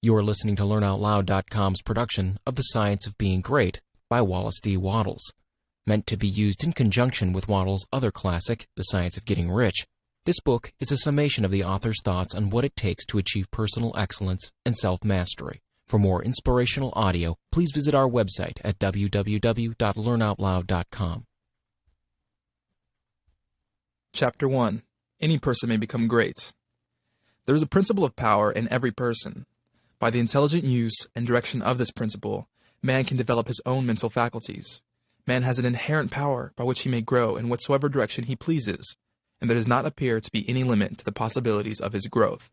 You are listening to LearnOutLoud.com's production of The Science of Being Great by Wallace D. Wattles. Meant to be used in conjunction with Wattles' other classic, The Science of Getting Rich, this book is a summation of the author's thoughts on what it takes to achieve personal excellence and self-mastery. For more inspirational audio, please visit our website at www.learnoutloud.com. Chapter 1. Any person may become great. There is a principle of power in every person. By the intelligent use and direction of this principle, man can develop his own mental faculties. Man has an inherent power by which he may grow in whatsoever direction he pleases, and there does not appear to be any limit to the possibilities of his growth.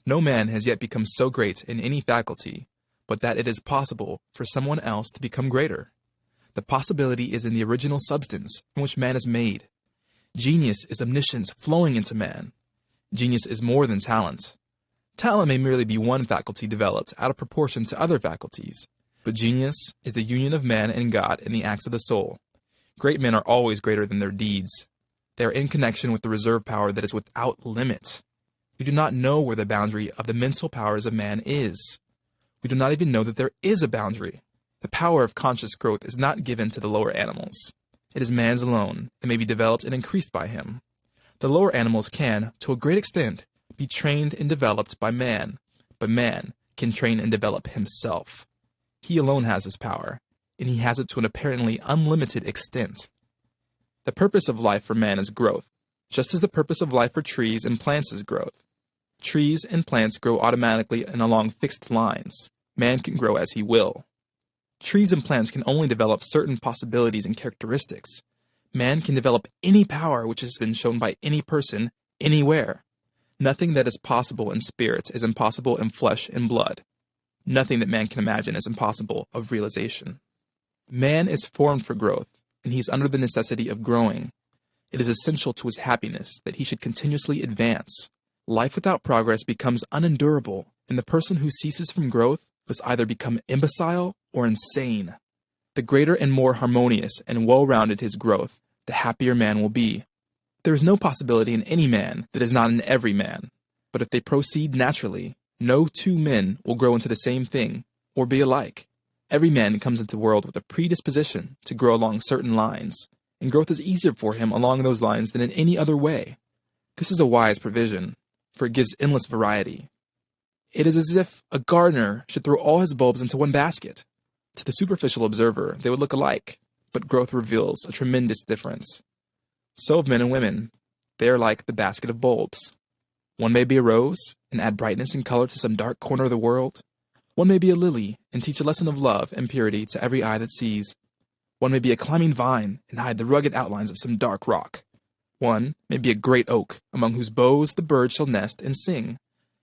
No man has yet become so great in any faculty, but that it is possible for someone else to become greater. The possibility is in the original substance from which man is made. Genius is omniscience flowing into man. Genius is more than talent. Talent may merely be one faculty developed out of proportion to other faculties, but genius is the union of man and God in the acts of the soul. Great men are always greater than their deeds. They are in connection with the reserve power that is without limit. We do not know where the boundary of the mental powers of man is. We do not even know that there is a boundary. The power of conscious growth is not given to the lower animals. It is man's alone, and may be developed and increased by him. The lower animals can, to a great extent, be trained and developed by man, but man can train and develop himself. He alone has this power, and he has it to an apparently unlimited extent. The purpose of life for man is growth, just as the purpose of life for trees and plants is growth. Trees and plants grow automatically and along fixed lines. Man can grow as he will. Trees and plants can only develop certain possibilities and characteristics. Man can develop any power which has been shown by any person, anywhere. Nothing that is possible in spirit is impossible in flesh and blood. Nothing that man can imagine is impossible of realization. Man is formed for growth, and he is under the necessity of growing. It is essential to his happiness that he should continuously advance. Life without progress becomes unendurable, and the person who ceases from growth must either become imbecile or insane. The greater and more harmonious and well-rounded his growth, the happier man will be. There is no possibility in any man that is not in every man. But if they proceed naturally, no two men will grow into the same thing or be alike. Every man comes into the world with a predisposition to grow along certain lines, and growth is easier for him along those lines than in any other way. This is a wise provision, for it gives endless variety. It is as if a gardener should throw all his bulbs into one basket. To the superficial observer, they would look alike, but growth reveals a tremendous difference. So of men and women, they are like the basket of bulbs. One may be a rose, and add brightness and color to some dark corner of the world. One may be a lily, and teach a lesson of love and purity to every eye that sees. One may be a climbing vine, and hide the rugged outlines of some dark rock. One may be a great oak, among whose boughs the birds shall nest and sing,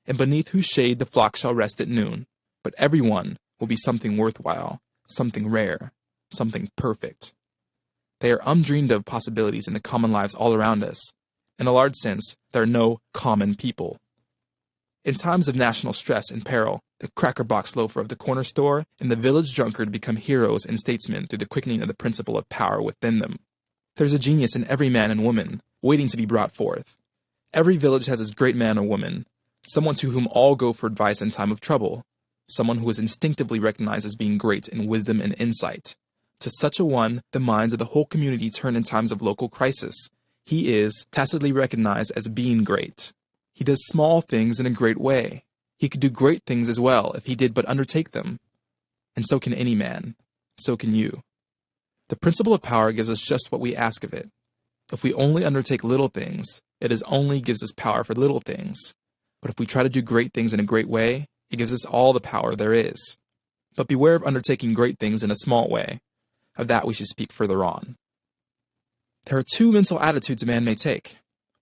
and beneath whose shade the flock shall rest at noon. But every one will be something worthwhile, something rare, something perfect. They are undreamed of possibilities in the common lives all around us. In a large sense, there are no common people. In times of national stress and peril, the cracker-box loafer of the corner store and the village drunkard become heroes and statesmen through the quickening of the principle of power within them. There is a genius in every man and woman, waiting to be brought forth. Every village has its great man or woman, someone to whom all go for advice in time of trouble, someone who is instinctively recognized as being great in wisdom and insight. To such a one, the minds of the whole community turn in times of local crisis. He is tacitly recognized as being great. He does small things in a great way. He could do great things as well if he did but undertake them. And so can any man. So can you. The principle of power gives us just what we ask of it. If we only undertake little things, it only gives us power for little things. But if we try to do great things in a great way, it gives us all the power there is. But beware of undertaking great things in a small way. Of that we should speak further on. There are two mental attitudes a man may take.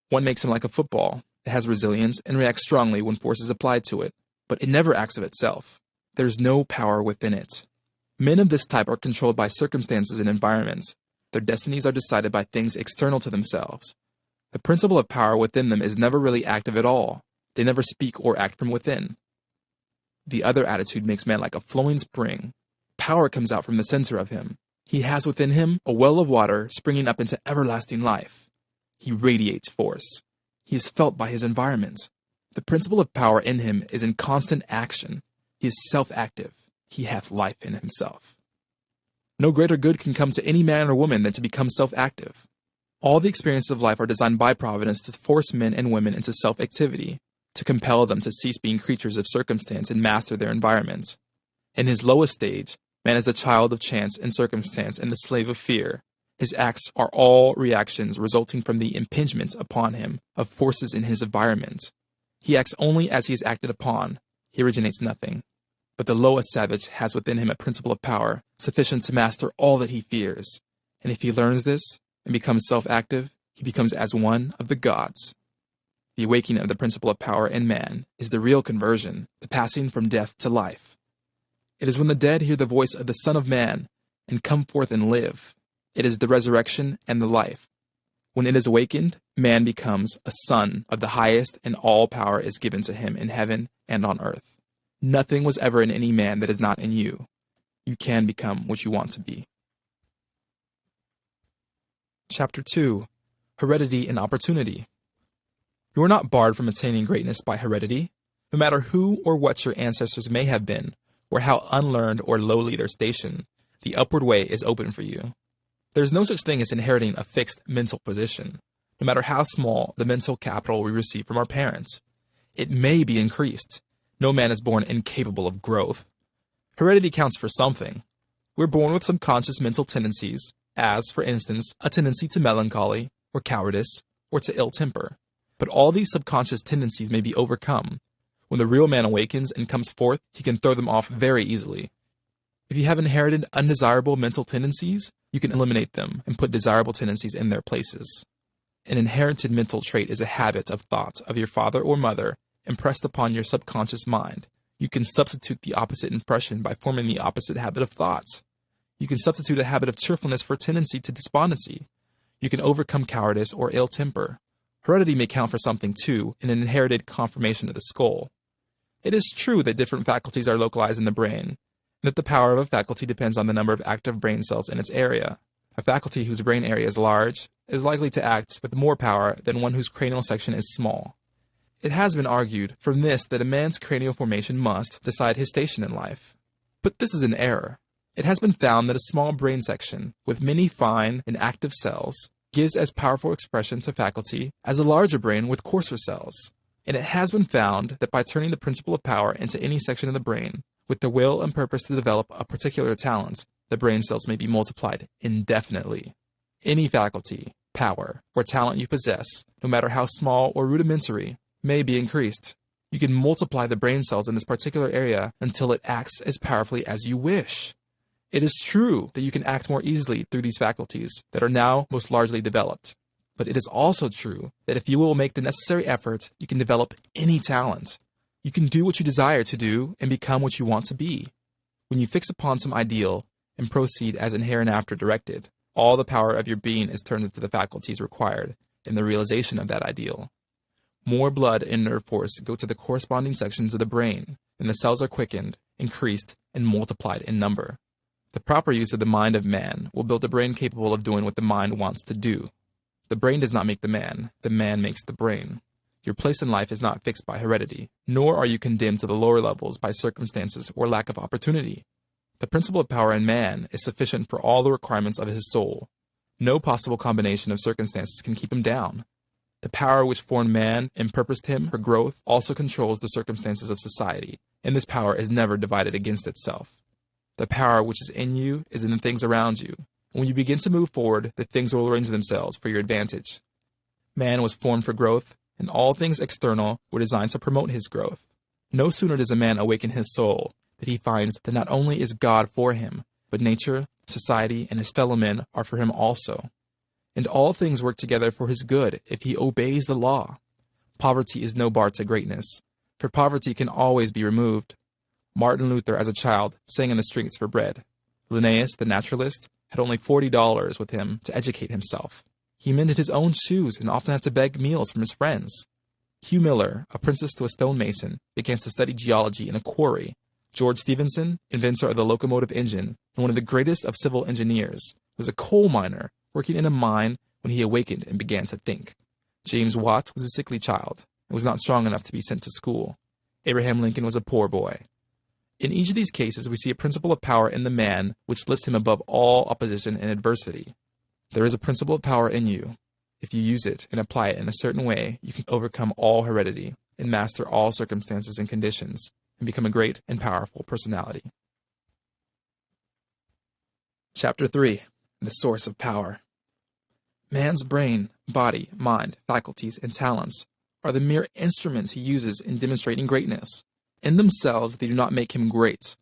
One makes him like a football. It has resilience and reacts strongly when force is applied to it, but it never acts of itself. There is no power within it. Men of this type are controlled by circumstances and environments. Their destinies are decided by things external to themselves. The principle of power within them is never really active at all. They never speak or act from within. The other attitude makes man like a flowing spring. Power comes out from the center of him. He has within him a well of water springing up into everlasting life. He radiates force. He is felt by his environment. The principle of power in him is in constant action. He is self-active. He hath life in himself. No greater good can come to any man or woman than to become self-active. All the experiences of life are designed by Providence to force men and women into self-activity, to compel them to cease being creatures of circumstance and master their environment. In his lowest stage, man is the child of chance and circumstance and the slave of fear. His acts are all reactions resulting from the impingement upon him of forces in his environment. He acts only as he is acted upon. He originates nothing. But the lowest savage has within him a principle of power sufficient to master all that he fears. And if he learns this and becomes self-active, he becomes as one of the gods. The awakening of the principle of power in man is the real conversion, the passing from death to life. It is when the dead hear the voice of the Son of Man and come forth and live. It is the resurrection and the life. When it is awakened, man becomes a son of the highest, and all power is given to him in heaven and on earth. Nothing was ever in any man that is not in you. You can become what you want to be. Chapter 2. Heredity and Opportunity. You are not barred from attaining greatness by heredity. No matter who or what your ancestors may have been, or how unlearned or lowly their station, the upward way is open for you. There is no such thing as inheriting a fixed mental position, no matter how small the mental capital we receive from our parents. It may be increased. No man is born incapable of growth. Heredity counts for something. We're born with subconscious mental tendencies, as, for instance, a tendency to melancholy, or cowardice, or to ill temper. But all these subconscious tendencies may be overcome. When the real man awakens and comes forth, he can throw them off very easily. If you have inherited undesirable mental tendencies, you can eliminate them and put desirable tendencies in their places. An inherited mental trait is a habit of thought of your father or mother impressed upon your subconscious mind. You can substitute the opposite impression by forming the opposite habit of thought. You can substitute a habit of cheerfulness for tendency to despondency. You can overcome cowardice or ill temper. Heredity may count for something too in an inherited conformation of the skull. It is true that different faculties are localized in the brain, and that the power of a faculty depends on the number of active brain cells in its area. A faculty whose brain area is large is likely to act with more power than one whose cranial section is small. It has been argued from this that a man's cranial formation must decide his station in life. But this is an error. It has been found that a small brain section with many fine and active cells gives as powerful expression to faculty as a larger brain with coarser cells. And it has been found that by turning the principle of power into any section of the brain, with the will and purpose to develop a particular talent, the brain cells may be multiplied indefinitely. Any faculty, power, or talent you possess, no matter how small or rudimentary, may be increased. You can multiply the brain cells in this particular area until it acts as powerfully as you wish. It is true that you can act more easily through these faculties that are now most largely developed. But it is also true that if you will make the necessary effort, you can develop any talent. You can do what you desire to do and become what you want to be. When you fix upon some ideal and proceed as in hereinafter directed, all the power of your being is turned into the faculties required in the realization of that ideal. More blood and nerve force go to the corresponding sections of the brain, and the cells are quickened, increased, and multiplied in number. The proper use of the mind of man will build a brain capable of doing what the mind wants to do. The brain does not make the man makes the brain. Your place in life is not fixed by heredity, nor are you condemned to the lower levels by circumstances or lack of opportunity. The principle of power in man is sufficient for all the requirements of his soul. No possible combination of circumstances can keep him down. The power which formed man and purposed him for growth also controls the circumstances of society, and this power is never divided against itself. The power which is in you is in the things around you. When you begin to move forward, the things will arrange themselves for your advantage. Man was formed for growth, and all things external were designed to promote his growth. No sooner does a man awaken his soul that he finds that not only is God for him, but nature, society, and his fellow men are for him also. And all things work together for his good if he obeys the law. Poverty is no bar to greatness, for poverty can always be removed. Martin Luther, as a child, sang in the streets for bread. Linnaeus, the naturalist, had only $40 with him to educate himself. He mended his own shoes and often had to beg meals from his friends. Hugh Miller, apprentice to a stonemason, began to study geology in a quarry. George Stephenson, inventor of the locomotive engine and one of the greatest of civil engineers, was a coal miner working in a mine when he awakened and began to think. James Watt was a sickly child and was not strong enough to be sent to school. Abraham Lincoln was a poor boy. In each of these cases, we see a principle of power in the man which lifts him above all opposition and adversity. There is a principle of power in you. If you use it and apply it in a certain way, you can overcome all heredity and master all circumstances and conditions and become a great and powerful personality. Chapter 3. The Source of Power. Man's brain, body, mind, faculties, and talents are the mere instruments he uses in demonstrating greatness. In themselves, they do not make him great.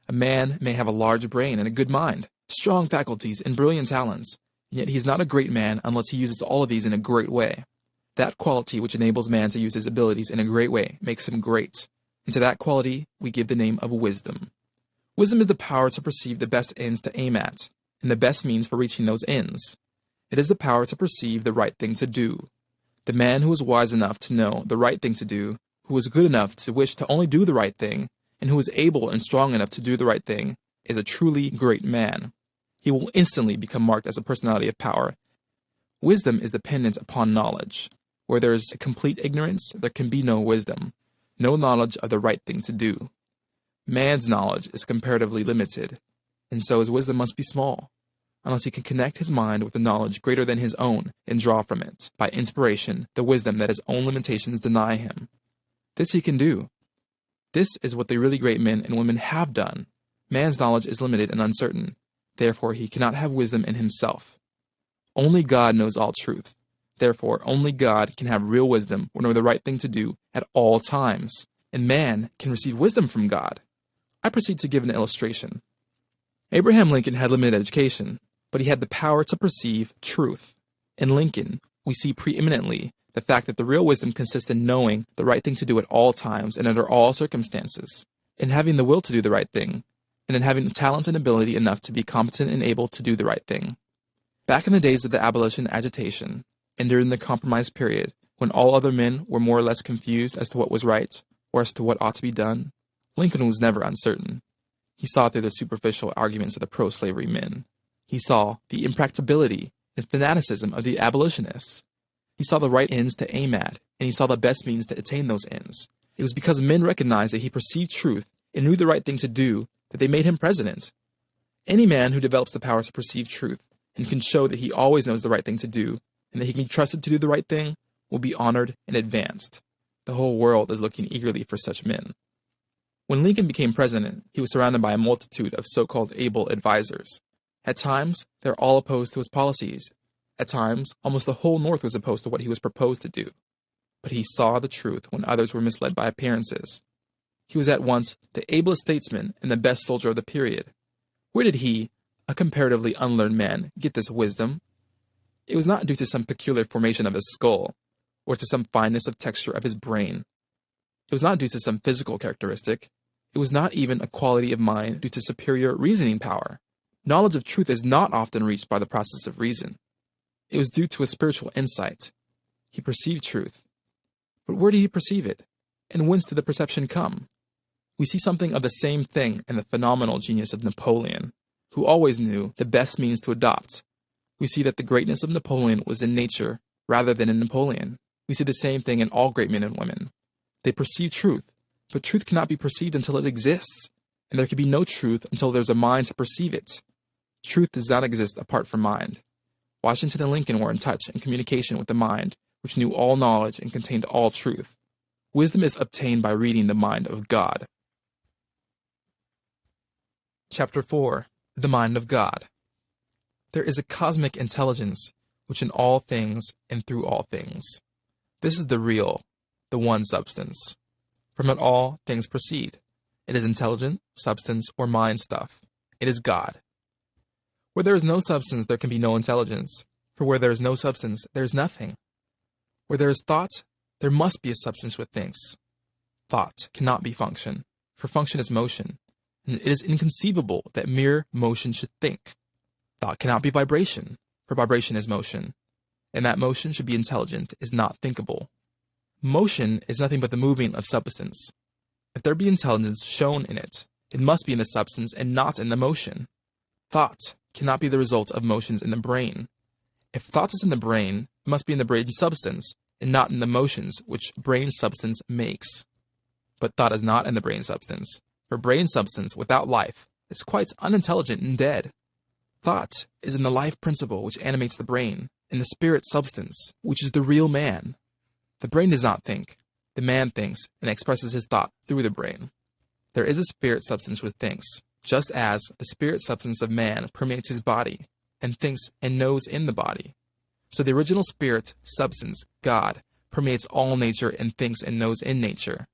A man may have a large brain and a good mind, strong faculties, and brilliant talents, and yet he is not a great man unless he uses all of these in a great way. That quality which enables man to use his abilities in a great way makes him great, and to that quality we give the name of wisdom. Wisdom is the power to perceive the best ends to aim at, and the best means for reaching those ends. It is the power to perceive the right thing to do. The man who is wise enough to know the right thing to do, who is good enough to wish to only do the right thing, and who is able and strong enough to do the right thing, is a truly great man. He will instantly become marked as a personality of power. Wisdom is dependent upon knowledge. Where there is complete ignorance, there can be no wisdom, no knowledge of the right thing to do. Man's knowledge is comparatively limited, and so his wisdom must be small, unless he can connect his mind with a knowledge greater than his own and draw from it, by inspiration, the wisdom that his own limitations deny him. This he can do. This is what the really great men and women have done. Man's knowledge is limited and uncertain. Therefore, he cannot have wisdom in himself. Only God knows all truth. Therefore, only God can have real wisdom or know the right thing to do at all times. And man can receive wisdom from God. I proceed to give an illustration. Abraham Lincoln had limited education, but he had the power to perceive truth. In Lincoln, we see preeminently the fact that the real wisdom consists in knowing the right thing to do at all times and under all circumstances, in having the will to do the right thing, and in having talent and ability enough to be competent and able to do the right thing. Back in the days of the abolition agitation, and during the compromise period, when all other men were more or less confused as to what was right, or as to what ought to be done, Lincoln was never uncertain. He saw through the superficial arguments of the pro-slavery men. He saw the impracticability and fanaticism of the abolitionists. He saw the right ends to aim at, and he saw the best means to attain those ends. It was because men recognized that he perceived truth and knew the right thing to do that they made him president. Any man who develops the power to perceive truth and can show that he always knows the right thing to do and that he can be trusted to do the right thing will be honored and advanced. The whole world is looking eagerly for such men. When Lincoln became president, he was surrounded by a multitude of so-called able advisors. At times, they were all opposed to his policies. At times, almost the whole North was opposed to what he was proposed to do. But he saw the truth when others were misled by appearances. He was at once the ablest statesman and the best soldier of the period. Where did he, a comparatively unlearned man, get this wisdom? It was not due to some peculiar formation of his skull, or to some fineness of texture of his brain. It was not due to some physical characteristic. It was not even a quality of mind due to superior reasoning power. Knowledge of truth is not often reached by the process of reason. It was due to a spiritual insight. He perceived truth. But where did he perceive it? And whence did the perception come? We see something of the same thing in the phenomenal genius of Napoleon, who always knew the best means to adopt. We see that the greatness of Napoleon was in nature rather than in Napoleon. We see the same thing in all great men and women. They perceive truth, but truth cannot be perceived until it exists, and there can be no truth until there's a mind to perceive it. Truth does not exist apart from mind. Washington and Lincoln were in touch and communication with the mind, which knew all knowledge and contained all truth. Wisdom is obtained by reading the mind of God. Chapter 4. The Mind of God. There is a cosmic intelligence which in all things and through all things. This is the real, the one substance. From it all things proceed. It is intelligent, substance, or mind stuff. It is God. Where there is no substance, there can be no intelligence, for where there is no substance, there is nothing. Where there is thought, there must be a substance which thinks. Thought cannot be function, for function is motion, and it is inconceivable that mere motion should think. Thought cannot be vibration, for vibration is motion, and that motion should be intelligent is not thinkable. Motion is nothing but the moving of substance. If there be intelligence shown in it, it must be in the substance and not in the motion. Thought cannot be the result of motions in the brain. If thought is in the brain, it must be in the brain substance, and not in the motions which brain substance makes. But thought is not in the brain substance. For brain substance without life is quite unintelligent and dead. Thought is in the life principle which animates the brain, in the spirit substance, which is the real man. The brain does not think. The man thinks and expresses his thought through the brain. There is a spirit substance which thinks, just as the spirit substance of man permeates his body, and thinks and knows in the body. So the original spirit substance, God, permeates all nature and thinks and knows in nature.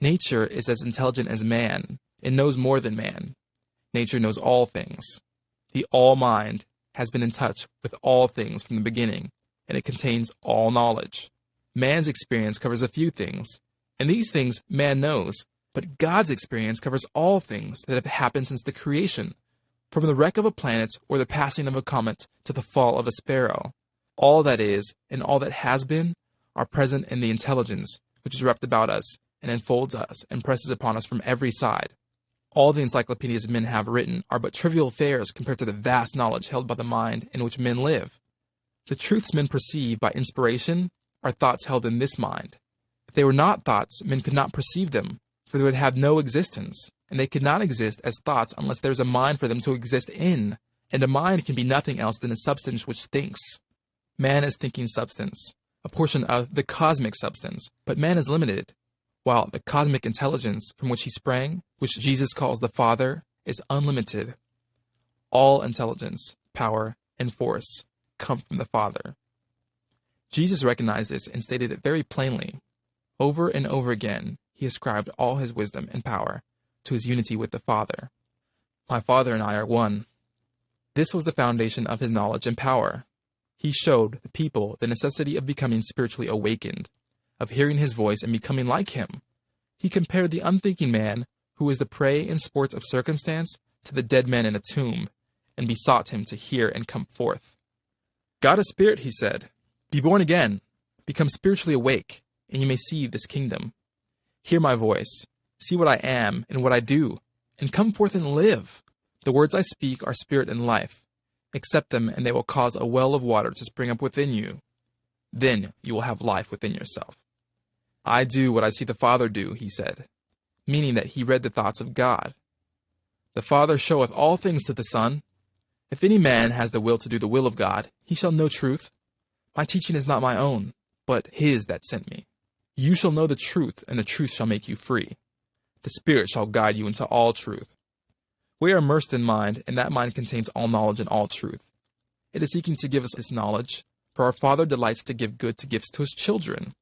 Nature is as intelligent as man, and knows more than man. Nature knows all things. The all-mind has been in touch with all things from the beginning, and it contains all knowledge. Man's experience covers a few things, and these things man knows, but God's experience covers all things that have happened since the creation, from the wreck of a planet or the passing of a comet to the fall of a sparrow. All that is, and all that has been, are present in the intelligence which is wrapped about us, and enfolds us, and presses upon us from every side. All the encyclopedias men have written are but trivial affairs compared to the vast knowledge held by the mind in which men live. The truths men perceive by inspiration are thoughts held in this mind. If they were not thoughts, men could not perceive them, for they would have no existence, and they could not exist as thoughts unless there is a mind for them to exist in, and a mind can be nothing else than a substance which thinks. Man is thinking substance, a portion of the cosmic substance, but man is limited, while the cosmic intelligence from which he sprang, which Jesus calls the Father, is unlimited. All intelligence, power, and force come from the Father. Jesus recognized this and stated it very plainly. Over and over again, he ascribed all his wisdom and power to his unity with the Father. My Father and I are one. This was the foundation of his knowledge and power. He showed the people the necessity of becoming spiritually awakened, of hearing his voice and becoming like him. He compared the unthinking man, who is the prey and sport of circumstance, to the dead man in a tomb, and besought him to hear and come forth. God is spirit, he said. Be born again. Become spiritually awake, and you may see this kingdom. Hear my voice. See what I am and what I do, and come forth and live. The words I speak are spirit and life. Accept them, and they will cause a well of water to spring up within you. Then you will have life within yourself. I do what I see the Father do, he said, meaning that he read the thoughts of God. The Father showeth all things to the Son. If any man has the will to do the will of God, he shall know truth. My teaching is not my own, but his that sent me. You shall know the truth, and the truth shall make you free. The Spirit shall guide you into all truth. We are immersed in mind, and that mind contains all knowledge and all truth. It is seeking to give us this knowledge, for our Father delights to give good gifts to his children.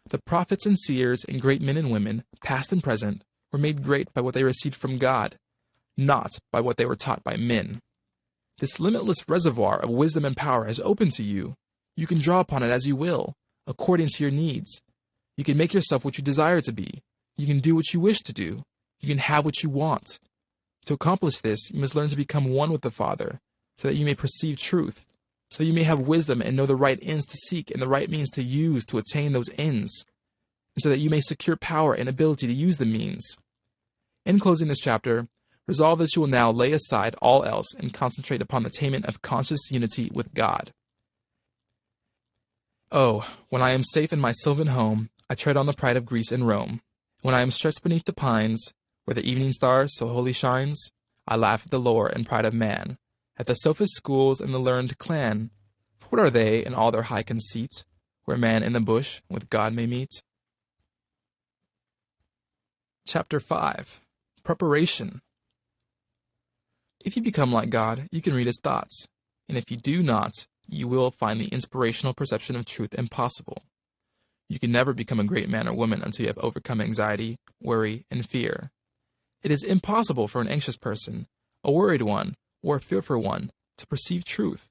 The prophets and seers and great men and women, past and present, were made great by what they received from God, not by what they were taught by men. This limitless reservoir of wisdom and power is open to you. You can draw upon it as you will, according to your needs. You can make yourself what you desire to be. You can do what you wish to do. You can have what you want. To accomplish this, you must learn to become one with the Father, so that you may perceive truth, so that you may have wisdom and know the right ends to seek and the right means to use to attain those ends, and so that you may secure power and ability to use the means. In closing this chapter, resolve that you will now lay aside all else and concentrate upon the attainment of conscious unity with God. Oh, when I am safe in my sylvan home, I tread on the pride of Greece and Rome. When I am stretched beneath the pines, where the evening star so wholly shines, I laugh at the lore and pride of man, at the sophist schools and the learned clan. For what are they in all their high conceit, where man in the bush with God may meet? Chapter 5. Preparation. If you become like God, you can read his thoughts, and if you do not, you will find the inspirational perception of truth impossible. You can never become a great man or woman until you have overcome anxiety, worry, and fear. It is impossible for an anxious person, a worried one, or a fearful one to perceive truth.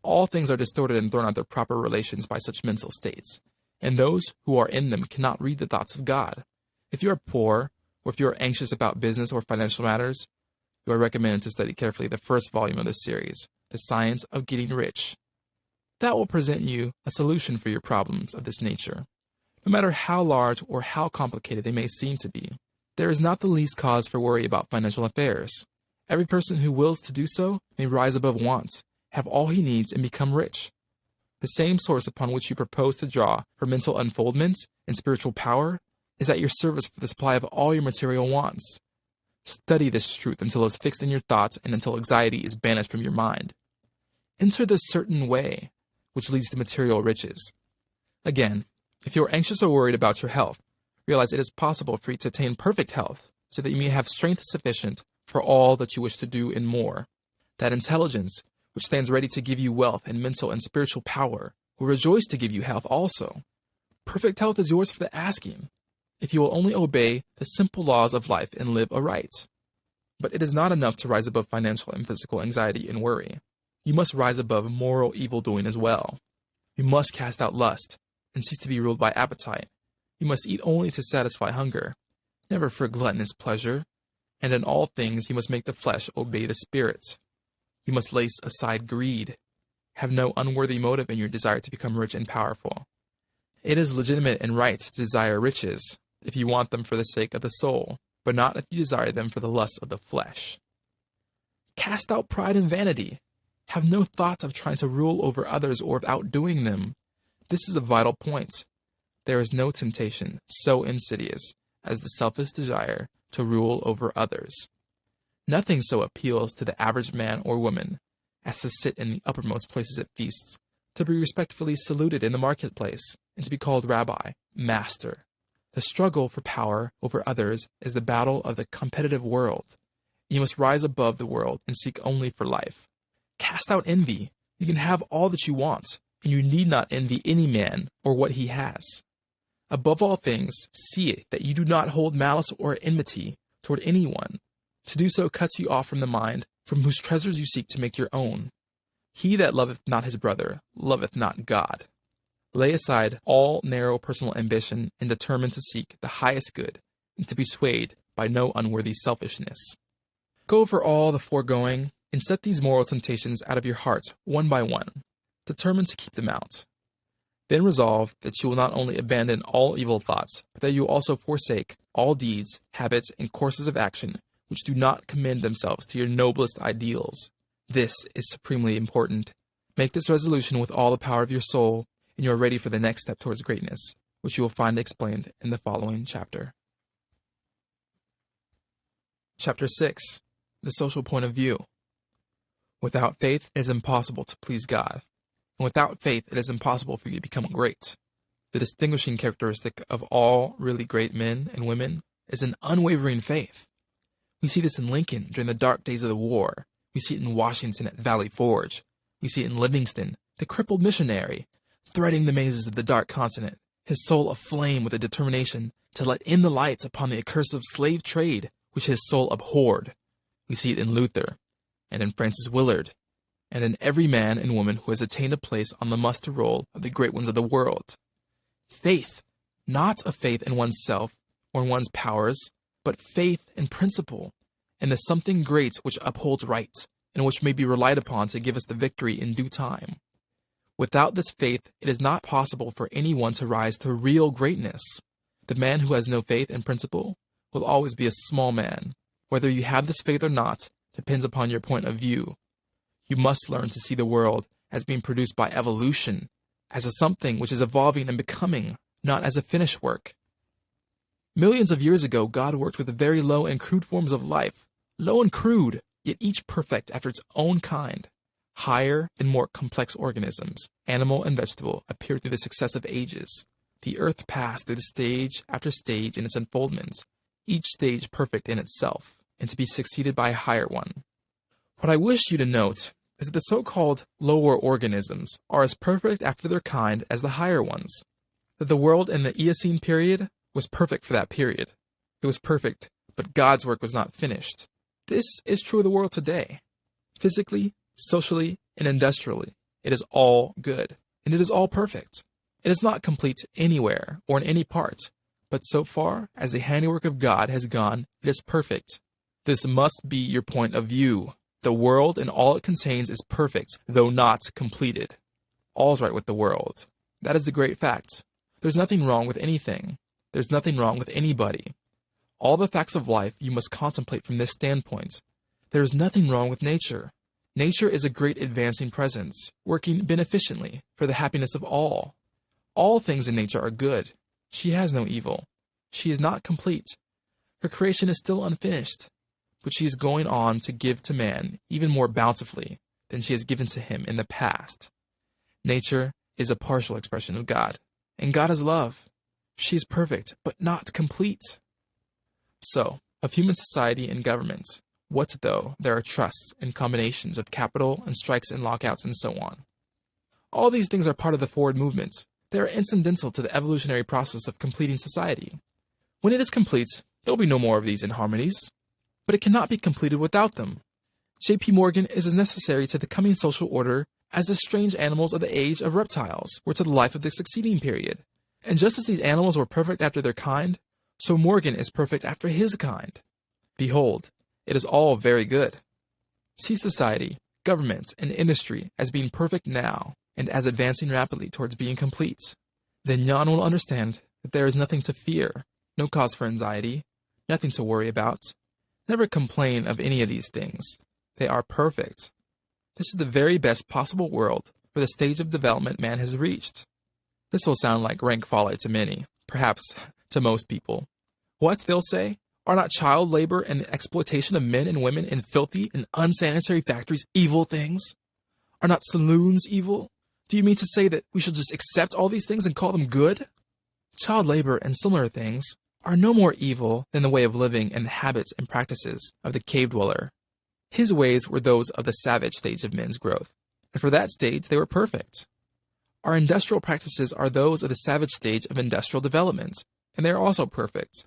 All things are distorted and thrown out their proper relations by such mental states, and those who are in them cannot read the thoughts of God. If you are poor, or if you are anxious about business or financial matters, you are recommended to study carefully the first volume of this series, The Science of Getting Rich. That will present you a solution for your problems of this nature, no matter how large or how complicated they may seem to be. There is not the least cause for worry about financial affairs. Every person who wills to do so may rise above want, have all he needs, and become rich. The same source upon which you propose to draw for mental unfoldment and spiritual power is at your service for the supply of all your material wants. Study this truth until it is fixed in your thoughts and until anxiety is banished from your mind. Enter this certain way, which leads to material riches. Again, if you are anxious or worried about your health, realize it is possible for you to attain perfect health, so that you may have strength sufficient for all that you wish to do and more. That intelligence, which stands ready to give you wealth and mental and spiritual power, will rejoice to give you health also. Perfect health is yours for the asking, if you will only obey the simple laws of life and live aright. But it is not enough to rise above financial and physical anxiety and worry. You must rise above moral evildoing as well. You must cast out lust and cease to be ruled by appetite. You must eat only to satisfy hunger, never for gluttonous pleasure, and in all things you must make the flesh obey the spirit. You must lay aside greed. Have no unworthy motive in your desire to become rich and powerful. It is legitimate and right to desire riches, if you want them for the sake of the soul, but not if you desire them for the lusts of the flesh. Cast out pride and vanity. Have no thoughts of trying to rule over others or of outdoing them. This is a vital point. There is no temptation so insidious as the selfish desire to rule over others. Nothing so appeals to the average man or woman as to sit in the uppermost places at feasts, to be respectfully saluted in the marketplace, and to be called rabbi, master. The struggle for power over others is the battle of the competitive world. You must rise above the world and seek only for life. Cast out envy. You can have all that you want, and you need not envy any man or what he has. Above all things, see that you do not hold malice or enmity toward anyone. To do so cuts you off from the mind, from whose treasures you seek to make your own. He that loveth not his brother loveth not God. Lay aside all narrow personal ambition and determine to seek the highest good and to be swayed by no unworthy selfishness. Go over all the foregoing and set these moral temptations out of your heart one by one. Determine to keep them out. Then resolve that you will not only abandon all evil thoughts, but that you will also forsake all deeds, habits, and courses of action which do not commend themselves to your noblest ideals. This is supremely important. Make this resolution with all the power of your soul, and you are ready for the next step towards greatness, which you will find explained in the following chapter. Chapter 6. The Social Point of View. Without faith, it is impossible to please God. And without faith, it is impossible for you to become great. The distinguishing characteristic of all really great men and women is an unwavering faith. We see this in Lincoln during the dark days of the war. We see it in Washington at Valley Forge. We see it in Livingston, the crippled missionary, threading the mazes of the dark continent, his soul aflame with a determination to let in the lights upon the accursed slave trade which his soul abhorred. We see it in Luther, and in Francis Willard, and in every man and woman who has attained a place on the muster roll of the great ones of the world. Faith, not a faith in oneself or in one's powers, but faith in principle, and the something great which upholds right, and which may be relied upon to give us the victory in due time. Without this faith, it is not possible for anyone to rise to real greatness. The man who has no faith in principle will always be a small man. Whether you have this faith or not depends upon your point of view. You must learn to see the world as being produced by evolution, as a something which is evolving and becoming, not as a finished work. Millions of years ago, God worked with very low and crude forms of life, low and crude, yet each perfect after its own kind. Higher and more complex organisms, animal and vegetable, appeared through the successive ages. The earth passed through the stage after stage in its unfoldment, each stage perfect in itself, and to be succeeded by a higher one. What I wish you to note is that the so-called lower organisms are as perfect after their kind as the higher ones. That the world in the Eocene period was perfect for that period. It was perfect, but God's work was not finished. This is true of the world today. Physically, socially, and industrially, it is all good, and it is all perfect. It is not complete anywhere or in any part, but so far as the handiwork of God has gone, it is perfect. This must be your point of view. The world and all it contains is perfect, though not completed. All's right with the world. That is the great fact. There's nothing wrong with anything. There's nothing wrong with anybody. All the facts of life you must contemplate from this standpoint. There is nothing wrong with nature. Nature is a great advancing presence, working beneficently for the happiness of all. All things in nature are good. She has no evil. She is not complete. Her creation is still unfinished. which she is going on to give to man even more bountifully than she has given to him in the past. Nature is a partial expression of God, and God is love. She is perfect, but not complete. So, of human society and government, what though there are trusts and combinations of capital and strikes and lockouts and so on? All these things are part of the forward movement. They are incidental to the evolutionary process of completing society. When it is complete, there will be no more of these inharmonies. But it cannot be completed without them. J.P. Morgan is as necessary to the coming social order as the strange animals of the age of reptiles were to the life of the succeeding period. And just as these animals were perfect after their kind, so Morgan is perfect after his kind. Behold, it is all very good. See society, government, and industry as being perfect now, and as advancing rapidly towards being complete. Then Jan will understand that there is nothing to fear, no cause for anxiety, nothing to worry about. Never complain of any of these things. They are perfect. This is the very best possible world for the stage of development man has reached. This will sound like rank folly to many, perhaps to most people. What, they'll say, are not child labor and the exploitation of men and women in filthy and unsanitary factories evil things? Are not saloons evil? Do you mean to say that we should just accept all these things and call them good? Child labor and similar things are no more evil than the way of living and the habits and practices of the cave dweller. His ways were those of the savage stage of men's growth, and for that stage they were perfect. Our industrial practices are those of the savage stage of industrial development, and they are also perfect.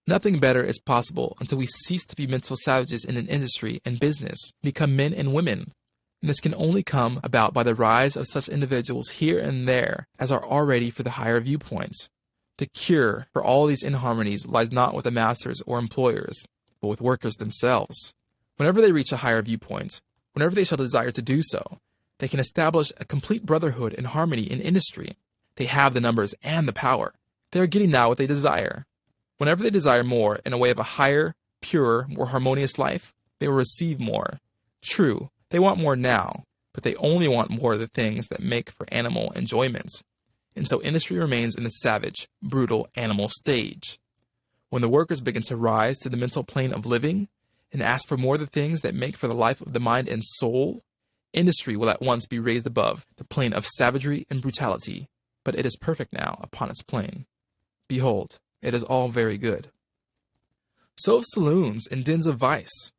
Nothing better is possible until we cease to be mental savages in an industry and business, become men and women. And this can only come about by the rise of such individuals here and there as are already for the higher viewpoints. The cure for all these inharmonies lies not with the masters or employers, but with workers themselves. Whenever they reach a higher viewpoint, whenever they shall desire to do so, they can establish a complete brotherhood and harmony in industry. They have the numbers and the power. They are getting now what they desire. Whenever they desire more in a way of a higher, purer, more harmonious life, they will receive more. True, they want more now, but they only want more of the things that make for animal enjoyment. And so industry remains in the savage, brutal, animal stage. When the workers begin to rise to the mental plane of living, and ask for more of the things that make for the life of the mind and soul, industry will at once be raised above the plane of savagery and brutality, but it is perfect now upon its plane. Behold, it is all very good. So of saloons and dens of vice.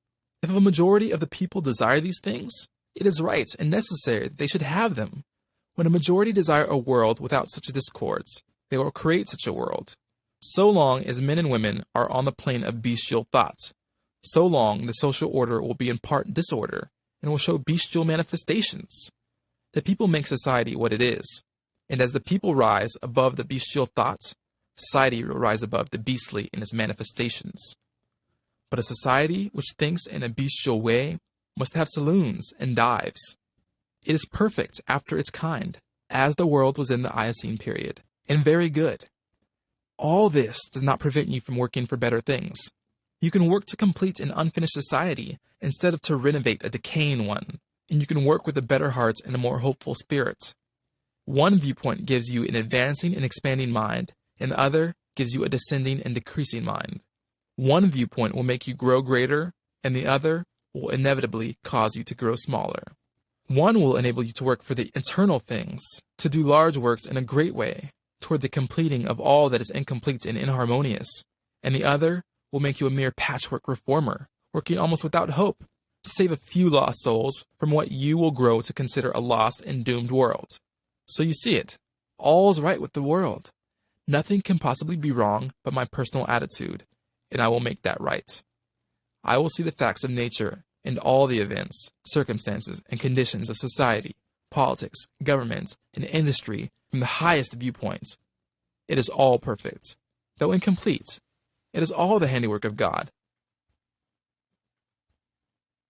If a majority of the people desire these things, it is right and necessary that they should have them. When a majority desire a world without such discords, they will create such a world. So long as men and women are on the plane of bestial thought, so long the social order will be in part disorder, and will show bestial manifestations. The people make society what it is, and as the people rise above the bestial thought, society will rise above the beastly in its manifestations. But a society which thinks in a bestial way must have saloons and dives. It is perfect after its kind, as the world was in the Eocene period, and very good. All this does not prevent you from working for better things. You can work to complete an unfinished society instead of to renovate a decaying one, and you can work with a better heart and a more hopeful spirit. One viewpoint gives you an advancing and expanding mind, and the other gives you a descending and decreasing mind. One viewpoint will make you grow greater, and the other will inevitably cause you to grow smaller. One will enable you to work for the eternal things, to do large works in a great way, toward the completing of all that is incomplete and inharmonious, and the other will make you a mere patchwork reformer, working almost without hope, to save a few lost souls from what you will grow to consider a lost and doomed world. So you see it. All's right with the world. Nothing can possibly be wrong but my personal attitude, and I will make that right. I will see the facts of nature and all the events, circumstances, and conditions of society, politics, government, and industry from the highest viewpoints. It is all perfect, though incomplete. It is all the handiwork of God.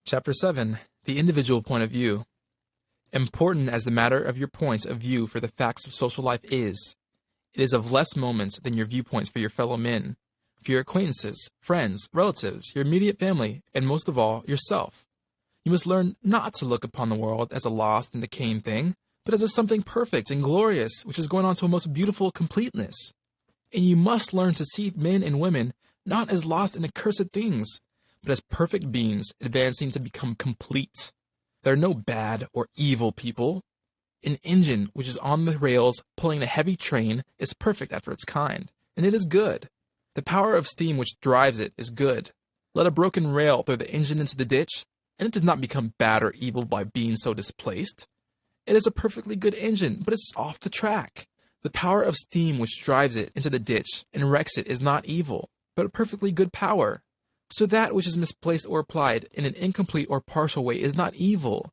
Chapter 7. The Individual Point of View. Important as the matter of your point of view for the facts of social life is, it is of less moment than your viewpoints for your fellow men, for your acquaintances, friends, relatives, your immediate family, and most of all, yourself. You must learn not to look upon the world as a lost and decaying thing, but as a something perfect and glorious which is going on to a most beautiful completeness. And you must learn to see men and women not as lost and accursed things, but as perfect beings advancing to become complete. There are no bad or evil people. An engine which is on the rails pulling a heavy train is perfect after its kind, and it is good. The power of steam which drives it is good. Let a broken rail throw the engine into the ditch, and it does not become bad or evil by being so displaced. It is a perfectly good engine, but it's off the track. The power of steam which drives it into the ditch and wrecks it is not evil, but a perfectly good power. So that which is misplaced or applied in an incomplete or partial way is not evil.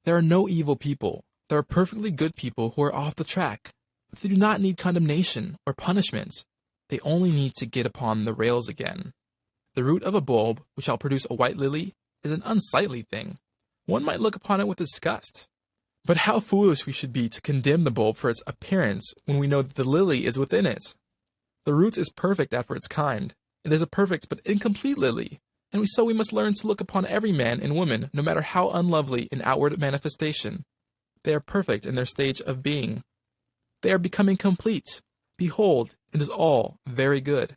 There are no evil people. There are perfectly good people who are off the track, but they do not need condemnation or punishment. They only need to get upon the rails again. The root of a bulb, which shall produce a white lily, is an unsightly thing. One might look upon it with disgust. But how foolish we should be to condemn the bulb for its appearance when we know that the lily is within it. The root is perfect after its kind. It is a perfect but incomplete lily, and so we must learn to look upon every man and woman, no matter how unlovely in outward manifestation. They are perfect in their stage of being. They are becoming complete. Behold, it is all very good.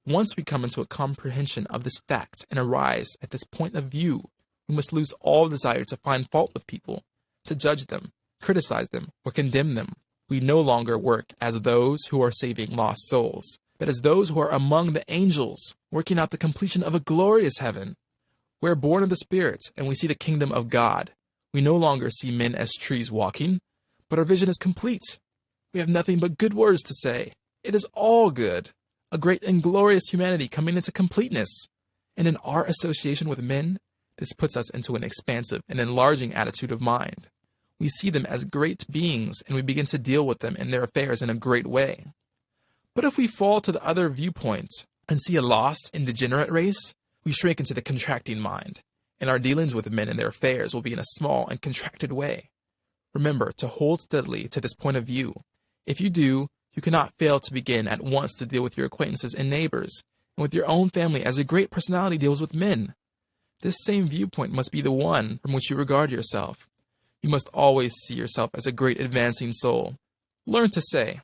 Once we come into a comprehension of this fact and arise at this point of view, we must lose all desire to find fault with people, to judge them, criticize them, or condemn them. We no longer work as those who are saving lost souls, but as those who are among the angels, working out the completion of a glorious heaven. We are born of the Spirit, and we see the kingdom of God. We no longer see men as trees walking, but our vision is complete. We have nothing but good words to say. It is all good. A great and glorious humanity coming into completeness. And in our association with men, this puts us into an expansive and enlarging attitude of mind. We see them as great beings, and we begin to deal with them and their affairs in a great way. But if we fall to the other viewpoint and see a lost and degenerate race, we shrink into the contracting mind, and our dealings with men and their affairs will be in a small and contracted way. Remember to hold steadily to this point of view. If you do, you cannot fail to begin at once to deal with your acquaintances and neighbors, and with your own family as a great personality deals with men. This same viewpoint must be the one from which you regard yourself. You must always see yourself as a great advancing soul. Learn to say,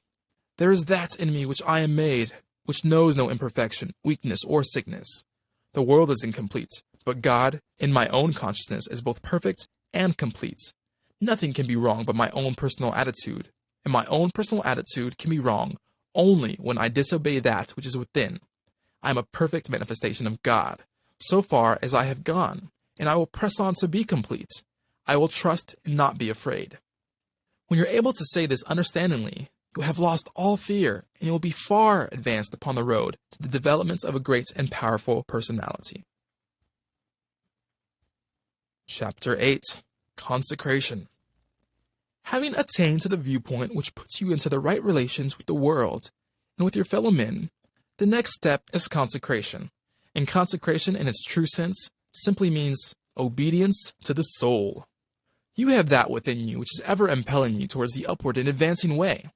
"There is that in me which I am made, which knows no imperfection, weakness, or sickness. The world is incomplete, but God, in my own consciousness, is both perfect and complete. Nothing can be wrong but my own personal attitude, and my own personal attitude can be wrong only when I disobey that which is within. I am a perfect manifestation of God, so far as I have gone, and I will press on to be complete. I will trust and not be afraid." When you're able to say this understandingly, you have lost all fear, and you will be far advanced upon the road to the development of a great and powerful personality. Chapter 8. Consecration. Having attained to the viewpoint which puts you into the right relations with the world and with your fellow men, the next step is consecration. And consecration in its true sense simply means obedience to the soul. You have that within you which is ever impelling you towards the upward and advancing way.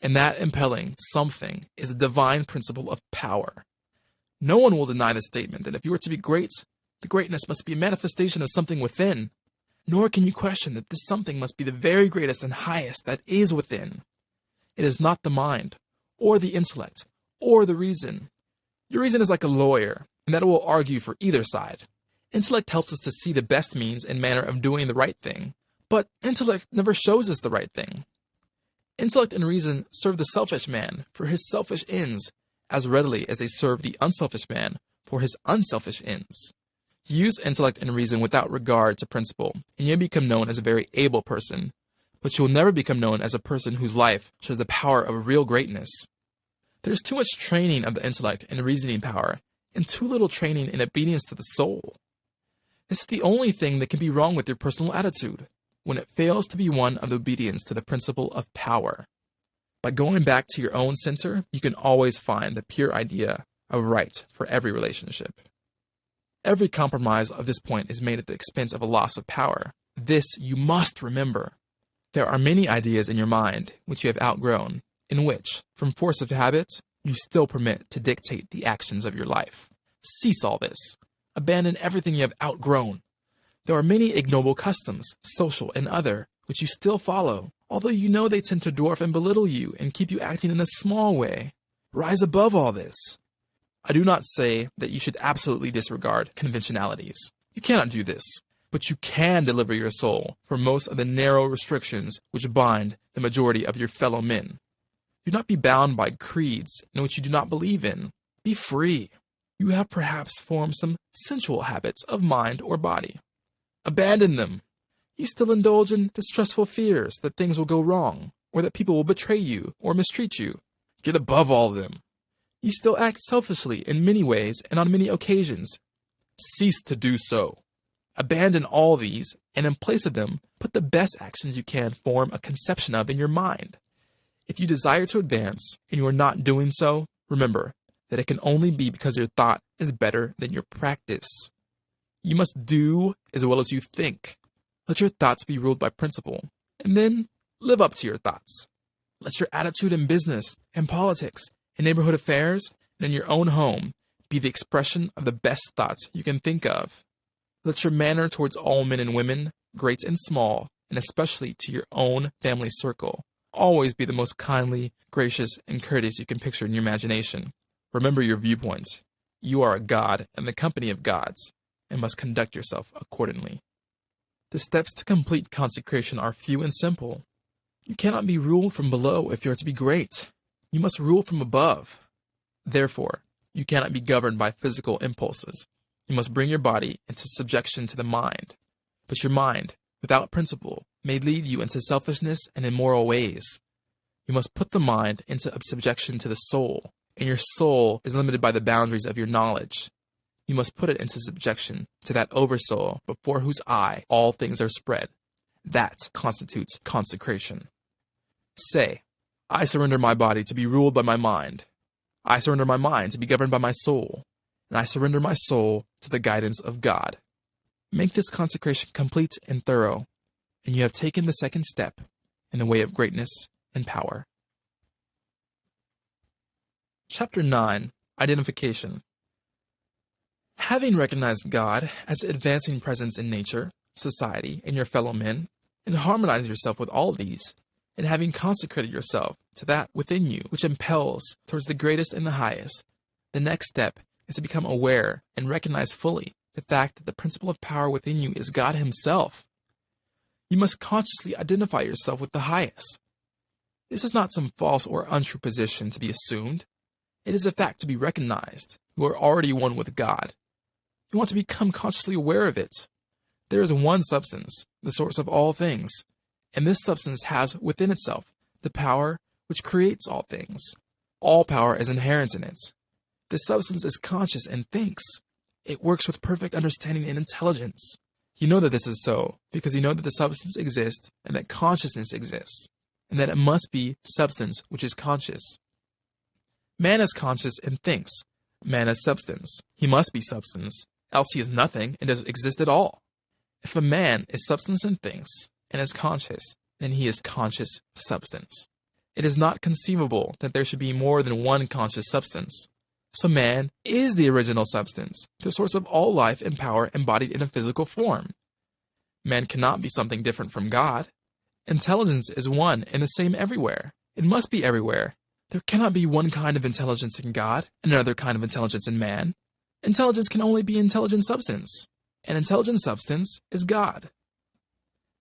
And that impelling something is the divine principle of power. No one will deny the statement that if you are to be great, the greatness must be a manifestation of something within. Nor can you question that this something must be the very greatest and highest that is within. It is not the mind, or the intellect, or the reason. Your reason is like a lawyer, and that will argue for either side. Intellect helps us to see the best means and manner of doing the right thing, but intellect never shows us the right thing. Intellect and reason serve the selfish man for his selfish ends as readily as they serve the unselfish man for his unselfish ends. You use intellect and reason without regard to principle, and you become known as a very able person, but you will never become known as a person whose life shows the power of real greatness. There is too much training of the intellect and reasoning power, and too little training in obedience to the soul. This is the only thing that can be wrong with your personal attitude, when it fails to be one of obedience to the principle of power. By going back to your own center, you can always find the pure idea of right for every relationship. Every compromise of this point is made at the expense of a loss of power. This you must remember. There are many ideas in your mind which you have outgrown, in which, from force of habit, you still permit to dictate the actions of your life. Cease all this. Abandon everything you have outgrown. There are many ignoble customs, social and other, which you still follow, although you know they tend to dwarf and belittle you and keep you acting in a small way. Rise above all this. I do not say that you should absolutely disregard conventionalities. You cannot do this, but you can deliver your soul from most of the narrow restrictions which bind the majority of your fellow men. Do not be bound by creeds in which you do not believe in. Be free. You have perhaps formed some sensual habits of mind or body. Abandon them. You still indulge in distressful fears that things will go wrong, or that people will betray you or mistreat you. Get above all of them. You still act selfishly in many ways and on many occasions. Cease to do so. Abandon all these, and in place of them, put the best actions you can form a conception of in your mind. If you desire to advance, and you are not doing so, remember that it can only be because your thought is better than your practice. You must do as well as you think. Let your thoughts be ruled by principle, and then live up to your thoughts. Let your attitude in business and politics, in neighborhood affairs, and in your own home be the expression of the best thoughts you can think of. Let your manner towards all men and women, great and small, and especially to your own family circle, always be the most kindly, gracious, and courteous you can picture in your imagination. Remember your viewpoints. You are a god in the company of gods, and must conduct yourself accordingly. The steps to complete consecration are few and simple. You cannot be ruled from below if you are to be great. You must rule from above. Therefore, you cannot be governed by physical impulses. You must bring your body into subjection to the mind. But your mind, without principle, may lead you into selfishness and immoral ways. You must put the mind into subjection to the soul, and your soul is limited by the boundaries of your knowledge. You must put it into subjection to that oversoul before whose eye all things are spread. That constitutes consecration. Say, I surrender my body to be ruled by my mind. I surrender my mind to be governed by my soul. And I surrender my soul to the guidance of God. Make this consecration complete and thorough, and you have taken the second step in the way of greatness and power. Chapter 9. Identification. Having recognized God as an advancing presence in nature, society, and your fellow men, and harmonized yourself with all these, and having consecrated yourself to that within you which impels towards the greatest and the highest, the next step is to become aware and recognize fully the fact that the principle of power within you is God Himself. You must consciously identify yourself with the highest. This is not some false or untrue position to be assumed. It is a fact to be recognized. You are already one with God. You want to become consciously aware of it. There is one substance, the source of all things, and this substance has within itself the power which creates all things. All power is inherent in it. This substance is conscious and thinks. It works with perfect understanding and intelligence. You know that this is so, because you know that the substance exists and that consciousness exists, and that it must be substance which is conscious. Man is conscious and thinks. Man is substance. He must be substance, else he is nothing and doesn't exist at all. If a man is substance and thinks, and is conscious, then he is conscious substance. It is not conceivable that there should be more than one conscious substance. So man is the original substance, the source of all life and power embodied in a physical form. Man cannot be something different from God. Intelligence is one and the same everywhere. It must be everywhere. There cannot be one kind of intelligence in God and another kind of intelligence in man. Intelligence can only be intelligent substance, and intelligent substance is God.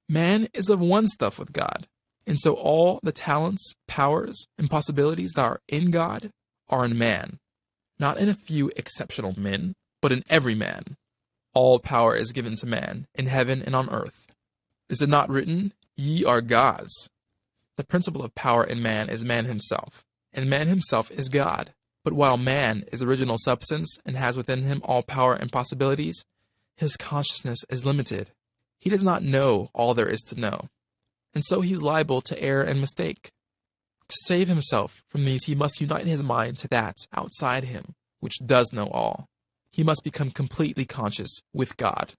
Man is of one stuff with God, and so all the talents, powers, and possibilities that are in God are in man. Not in a few exceptional men, but in every man. All power is given to man, in heaven and on earth. Is it not written, "Ye are gods"? The principle of power in man is man himself, and man himself is God. But while man is original substance and has within him all power and possibilities, his consciousness is limited. He does not know all there is to know, and so he is liable to error and mistake. To save himself from these, he must unite his mind to that outside him, which does know all. He must become completely conscious with God.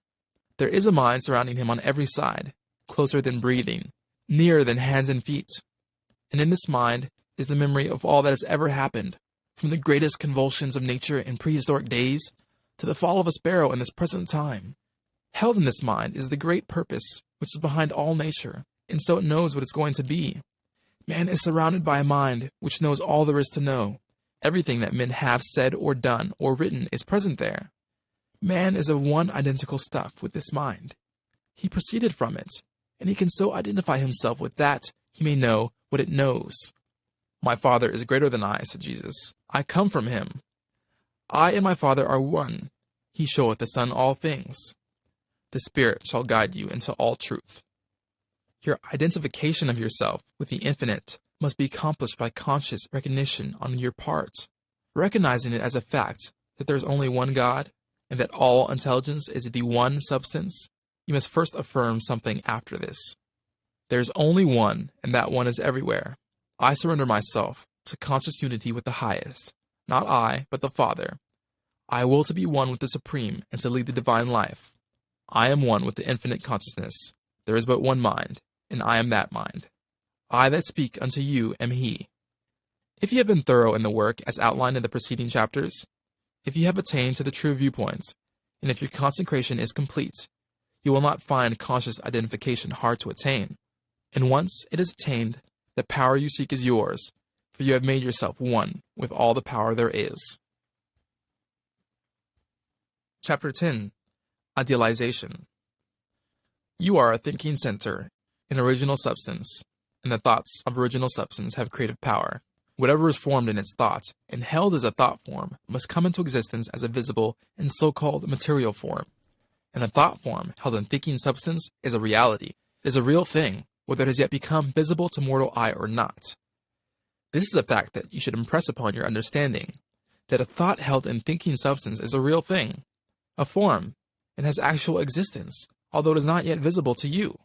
There is a mind surrounding him on every side, closer than breathing, nearer than hands and feet. And in this mind is the memory of all that has ever happened, from the greatest convulsions of nature in prehistoric days to the fall of a sparrow in this present time. Held in this mind is the great purpose which is behind all nature, and so it knows what it's going to be. Man is surrounded by a mind which knows all there is to know, Everything that men have said or done or written is present there. Man is of one identical stuff with this mind. He proceeded from it, and he can so identify himself with that he may know what it knows. My Father is greater than I, said Jesus. I come from him. I and my Father are one. He showeth the Son all things. The Spirit shall guide you into all truth. Your identification of yourself with the infinite must be accomplished by conscious recognition on your part, recognizing it as a fact that there is only one God, and that all intelligence is the one substance. You must first affirm something after this. There is only one, and that one is everywhere. I surrender myself to conscious unity with the highest, not I, but the Father. I will to be one with the Supreme and to lead the divine life. I am one with the infinite consciousness. There is but one mind, and I am that mind. I that speak unto you am he. If you have been thorough in the work as outlined in the preceding chapters, if you have attained to the true viewpoint, and if your consecration is complete, you will not find conscious identification hard to attain. And once it is attained, the power you seek is yours, for you have made yourself one with all the power there is. Chapter 10. Idealization. You are a thinking center, an original substance, and the thoughts of original substance have creative power. Whatever is formed in its thought and held as a thought form must come into existence as a visible and so-called material form. And a thought form held in thinking substance is a reality, is a real thing, whether it has yet become visible to mortal eye or not. This is a fact that you should impress upon your understanding, that a thought held in thinking substance is a real thing, a form, and has actual existence, although it is not yet visible to you.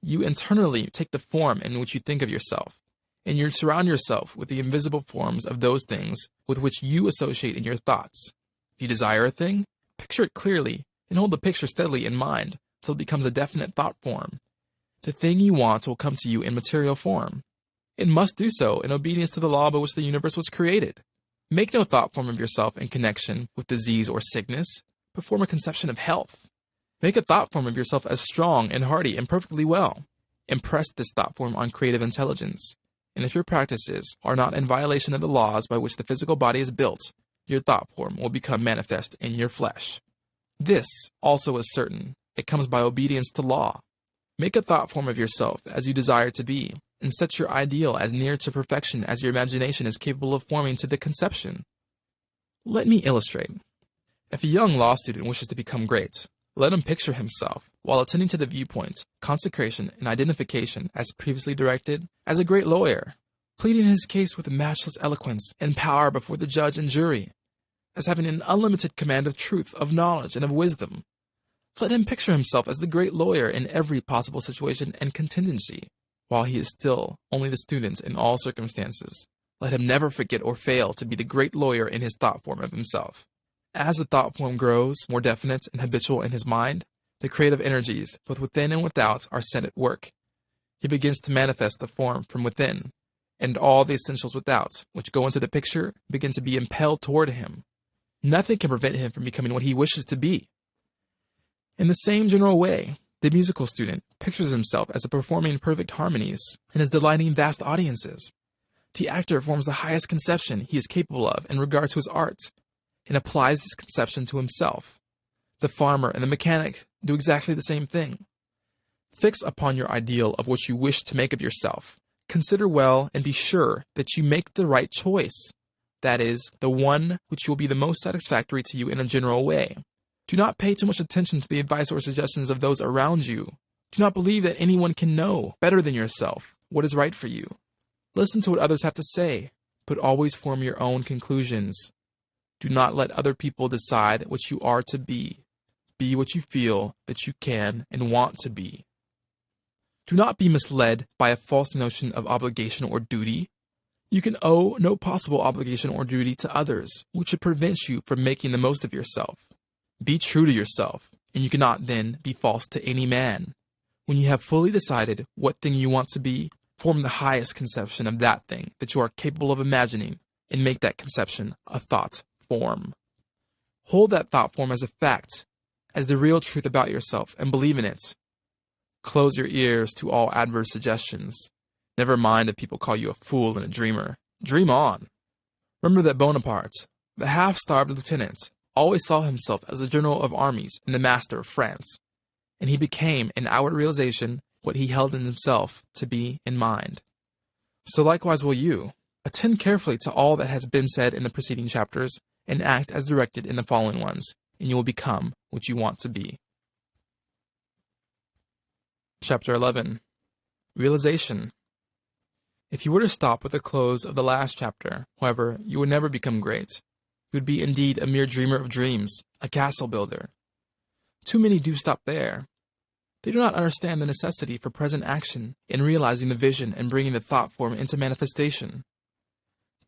You internally take the form in which you think of yourself, and you surround yourself with the invisible forms of those things with which you associate in your thoughts. If you desire a thing, picture it clearly, and hold the picture steadily in mind till it becomes a definite thought form. The thing you want will come to you in material form. It must do so in obedience to the law by which the universe was created. Make no thought form of yourself in connection with disease or sickness, but form a conception of health. Make a thought form of yourself as strong and hearty and perfectly well. Impress this thought form on creative intelligence, and if your practices are not in violation of the laws by which the physical body is built, your thought form will become manifest in your flesh. This also is certain. It comes by obedience to law. Make a thought form of yourself as you desire to be, and set your ideal as near to perfection as your imagination is capable of forming to the conception. Let me illustrate. If a young law student wishes to become great, let him picture himself, while attending to the viewpoint, consecration, and identification as previously directed, as a great lawyer, pleading his case with matchless eloquence and power before the judge and jury, as having an unlimited command of truth, of knowledge, and of wisdom. Let him picture himself as the great lawyer in every possible situation and contingency, while he is still only the student in all circumstances. Let him never forget or fail to be the great lawyer in his thought form of himself. As the thought form grows more definite and habitual in his mind, the creative energies, both within and without, are set at work. He begins to manifest the form from within, and all the essentials without, which go into the picture, begin to be impelled toward him. Nothing can prevent him from becoming what he wishes to be. In the same general way, the musical student pictures himself as performing perfect harmonies and is delighting vast audiences. The actor forms the highest conception he is capable of in regard to his art, and applies this conception to himself. The farmer and the mechanic do exactly the same thing. Fix upon your ideal of what you wish to make of yourself. Consider well and be sure that you make the right choice, that is, the one which will be the most satisfactory to you in a general way. Do not pay too much attention to the advice or suggestions of those around you. Do not believe that anyone can know better than yourself what is right for you. Listen to what others have to say, but always form your own conclusions. Do not let other people decide what you are to be. Be what you feel that you can and want to be. Do not be misled by a false notion of obligation or duty. You can owe no possible obligation or duty to others, which should prevent you from making the most of yourself. Be true to yourself, and you cannot then be false to any man. When you have fully decided what thing you want to be, form the highest conception of that thing that you are capable of imagining, and make that conception a thought form. Hold that thought form as a fact, as the real truth about yourself, and believe in it. Close your ears to all adverse suggestions. Never mind if people call you a fool and a dreamer. Dream on. Remember that Bonaparte, the half-starved lieutenant, always saw himself as the general of armies and the master of France, and he became, in outward realization, what he held in himself to be in mind. So likewise will you. Attend carefully to all that has been said in the preceding chapters, and act as directed in the following ones, and you will become what you want to be. Chapter 11. Realization. If you were to stop with the close of the last chapter, however, you would never become great. You would be indeed a mere dreamer of dreams, a castle builder. Too many do stop there. They do not understand the necessity for present action in realizing the vision and bringing the thought form into manifestation.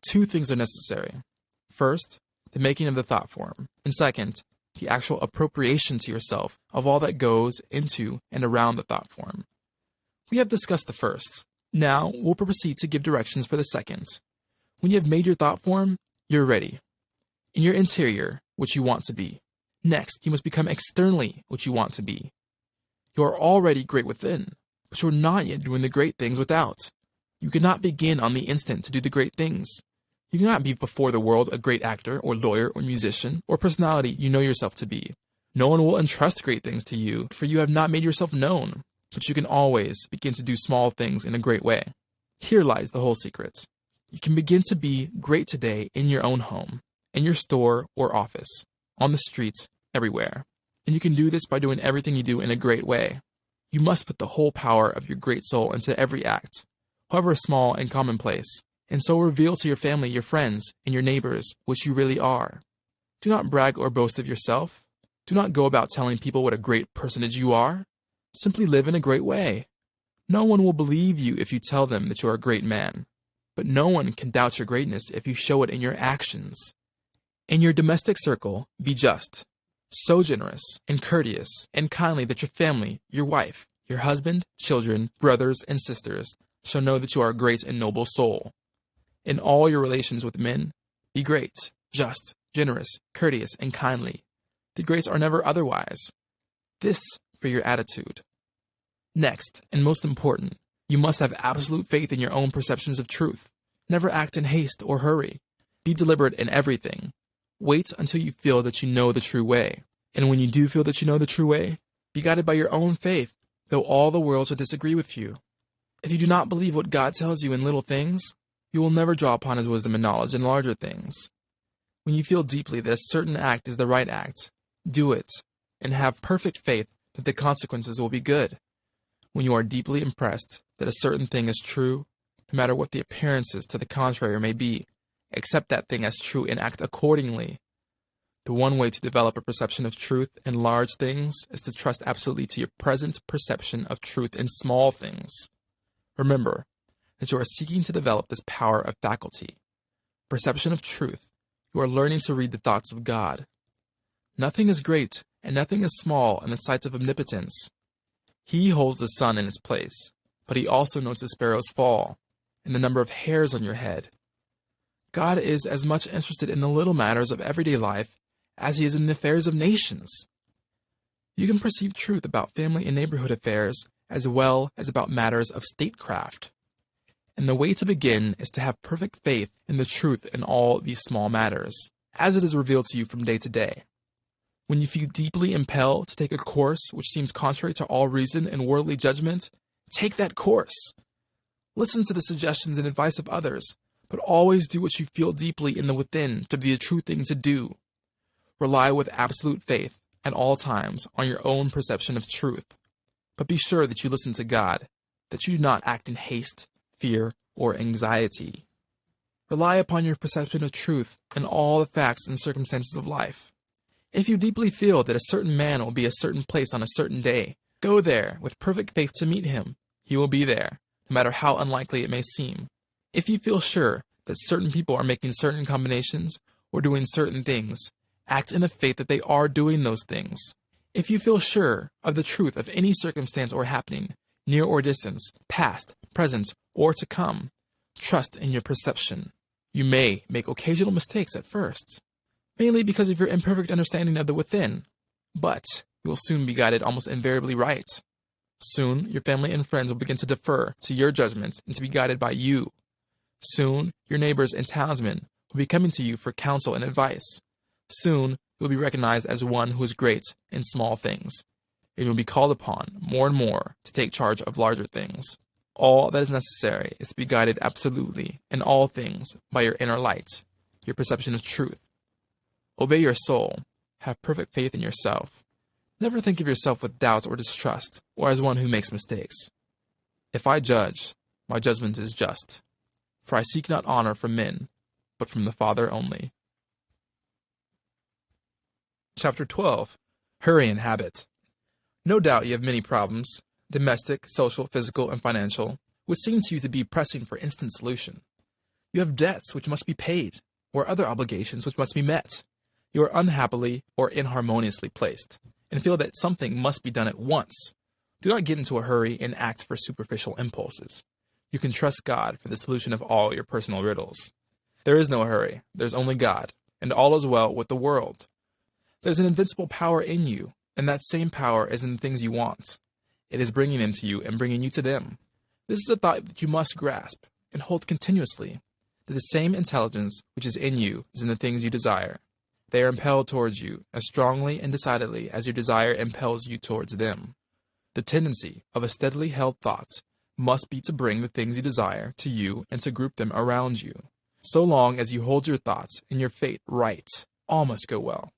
Two things are necessary. First, the making of the thought form, and second, the actual appropriation to yourself of all that goes into and around the thought form. We have discussed the first. Now we'll proceed to give directions for the second. When you have made your thought form, you're ready. In your interior, what you want to be. Next, you must become externally what you want to be. You are already great within, but you are not yet doing the great things without. You cannot begin on the instant to do the great things. You cannot be before the world a great actor or lawyer or musician or personality you know yourself to be. No one will entrust great things to you, for you have not made yourself known, but you can always begin to do small things in a great way. Here lies the whole secret. You can begin to be great today in your own home, in your store or office, on the streets, everywhere. And you can do this by doing everything you do in a great way. You must put the whole power of your great soul into every act, however small and commonplace, and so reveal to your family, your friends, and your neighbors what you really are. Do not brag or boast of yourself. Do not go about telling people what a great personage you are. Simply live in a great way. No one will believe you if you tell them that you are a great man, but no one can doubt your greatness if you show it in your actions. In your domestic circle, be just, so generous and courteous and kindly that your family, your wife, your husband, children, brothers, and sisters shall know that you are a great and noble soul. In all your relations with men, be great, just, generous, courteous, and kindly. The greats are never otherwise. This for your attitude. Next, and most important, you must have absolute faith in your own perceptions of truth. Never act in haste or hurry. Be deliberate in everything. Wait until you feel that you know the true way. And when you do feel that you know the true way, be guided by your own faith, though all the world shall disagree with you. If you do not believe what God tells you in little things, you will never draw upon His wisdom and knowledge in larger things. When you feel deeply that a certain act is the right act, do it, and have perfect faith that the consequences will be good. When you are deeply impressed that a certain thing is true, no matter what the appearances to the contrary may be, accept that thing as true and act accordingly. The one way to develop a perception of truth in large things is to trust absolutely to your present perception of truth in small things. Remember that you are seeking to develop this power of faculty. Perception of truth, you are learning to read the thoughts of God. Nothing is great and nothing is small in the sight of omnipotence. He holds the sun in its place, but He also notes the sparrows fall, and the number of hairs on your head. God is as much interested in the little matters of everyday life as He is in the affairs of nations. You can perceive truth about family and neighborhood affairs as well as about matters of statecraft. And the way to begin is to have perfect faith in the truth in all these small matters, as it is revealed to you from day to day. When you feel deeply impelled to take a course which seems contrary to all reason and worldly judgment, take that course. Listen to the suggestions and advice of others, but always do what you feel deeply in the within to be the true thing to do. Rely with absolute faith at all times on your own perception of truth, but be sure that you listen to God, that you do not act in haste, fear, or anxiety. Rely upon your perception of truth in all the facts and circumstances of life. If you deeply feel that a certain man will be a certain place on a certain day, go there with perfect faith to meet him. He will be there, no matter how unlikely it may seem. If you feel sure that certain people are making certain combinations or doing certain things, act in the faith that they are doing those things. If you feel sure of the truth of any circumstance or happening, near or distant, past, present, or to come, trust in your perception. You may make occasional mistakes at first, mainly because of your imperfect understanding of the within, but you will soon be guided almost invariably right. Soon, your family and friends will begin to defer to your judgments and to be guided by you. Soon, your neighbors and townsmen will will be coming to you for counsel and advice. Soon, you will be recognized as one who is great in small things, and you will be called upon more and more to take charge of larger things. All that is necessary is to be guided absolutely in all things by your inner light, your perception of truth. Obey your soul. Have perfect faith in yourself. Never think of yourself with doubt or distrust, or as one who makes mistakes. If I judge, my judgment is just, for I seek not honor from men, but from the Father only. Chapter 12. Hurry and Habit. No doubt you have many problems, domestic, social, physical, and financial, which seem to you to be pressing for instant solution. You have debts which must be paid, or other obligations which must be met. You are unhappily or inharmoniously placed, and feel that something must be done at once. Do not get into a hurry and act for superficial impulses. You can trust God for the solution of all your personal riddles. There is no hurry, there is only God, and all is well with the world. There is an invincible power in you, and that same power is in the things you want. It is bringing them to you and bringing you to them. This is a thought that you must grasp and hold continuously, that the same intelligence which is in you is in the things you desire. They are impelled towards you as strongly and decidedly as your desire impels you towards them. The tendency of a steadily held thought must be to bring the things you desire to you and to group them around you. So long as you hold your thoughts and your fate right, all must go well.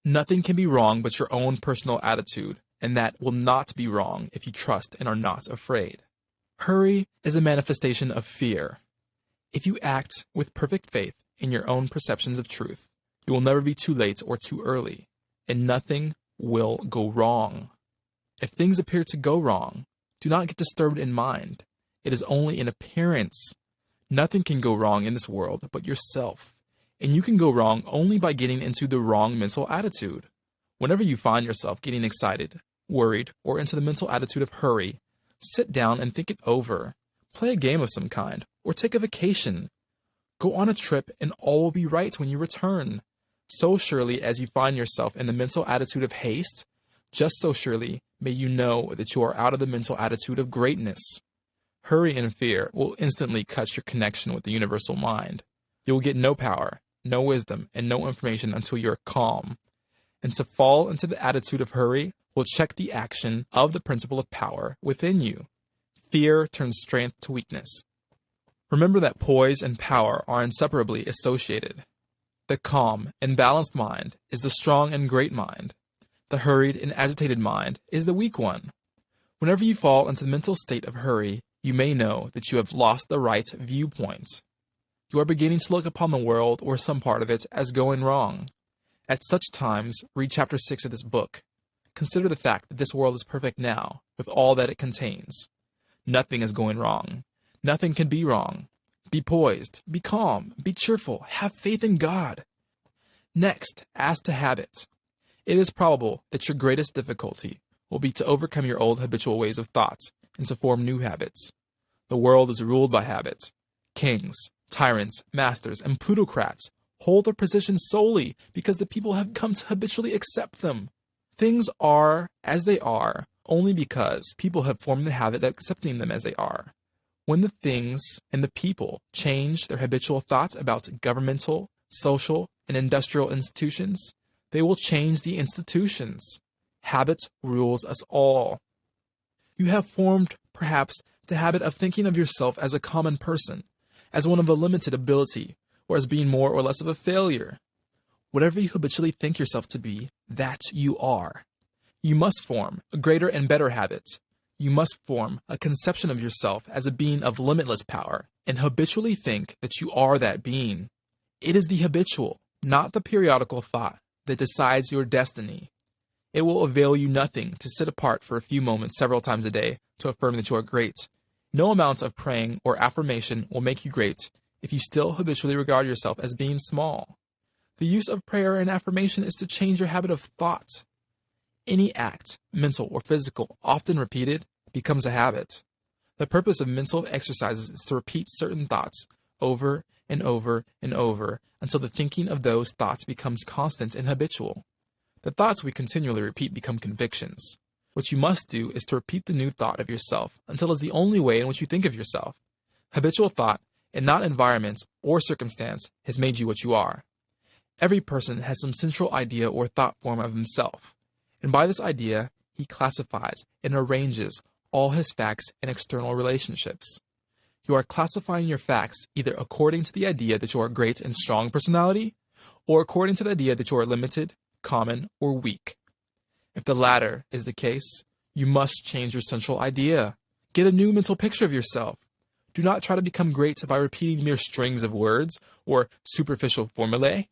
Nothing can be wrong but your own personal attitude, and that will not be wrong if you trust and are not afraid. Hurry is a manifestation of fear. If you act with perfect faith in your own perceptions of truth, you will never be too late or too early, and nothing will go wrong. If things appear to go wrong, do not get disturbed in mind. It is only an appearance. Nothing can go wrong in this world but yourself, and you can go wrong only by getting into the wrong mental attitude. Whenever you find yourself getting excited, worried, or into the mental attitude of hurry, sit down and think it over. Play a game of some kind, or take a vacation. Go on a trip and all will be right when you return. So surely as you find yourself in the mental attitude of haste, just so surely may you know that you are out of the mental attitude of greatness. Hurry and fear will instantly cut your connection with the universal mind. You will get no power, no wisdom, and no information until you are calm. And to fall into the attitude of hurry will check the action of the principle of power within you. Fear turns strength to weakness. Remember that poise and power are inseparably associated. The calm and balanced mind is the strong and great mind. The hurried and agitated mind is the weak one. Whenever you fall into the mental state of hurry, you may know that you have lost the right viewpoint. You are beginning to look upon the world or some part of it as going wrong. At such times, read chapter 6 of this book. Consider the fact that this world is perfect now, with all that it contains. Nothing is going wrong. Nothing can be wrong. Be poised, be calm, be cheerful, have faith in God. Next, as to habit. It is probable that your greatest difficulty will be to overcome your old habitual ways of thought and to form new habits. The world is ruled by habit. Kings, tyrants, masters, and plutocrats hold their positions solely because the people have come to habitually accept them. Things are as they are only because people have formed the habit of accepting them as they are. When the things and the people change their habitual thoughts about governmental, social, and industrial institutions, they will change the institutions. Habit rules us all. You have formed, perhaps, the habit of thinking of yourself as a common person, as one of a limited ability, or as being more or less of a failure. Whatever you habitually think yourself to be, that you are. You must form a greater and better habit. You must form a conception of yourself as a being of limitless power, and habitually think that you are that being. It is the habitual, not the periodical thought, that decides your destiny. It will avail you nothing to sit apart for a few moments several times a day to affirm that you are great. No amount of praying or affirmation will make you great if you still habitually regard yourself as being small. The use of prayer and affirmation is to change your habit of thought. Any act, mental or physical, often repeated, becomes a habit. The purpose of mental exercises is to repeat certain thoughts over and over and over until the thinking of those thoughts becomes constant and habitual. The thoughts we continually repeat become convictions. What you must do is to repeat the new thought of yourself until it is the only way in which you think of yourself. Habitual thought and not environment or circumstance has made you what you are. Every person has some central idea or thought form of himself, and by this idea, he classifies and arranges all his facts and external relationships. You are classifying your facts either according to the idea that you are a great and strong personality, or according to the idea that you are limited, common, or weak. If the latter is the case, you must change your central idea. Get a new mental picture of yourself. Do not try to become great by repeating mere strings of words or superficial formulae,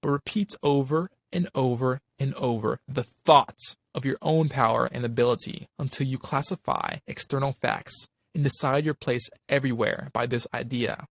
but repeat over and over and over the thought of your own power and ability until you classify external facts and decide your place everywhere by this idea.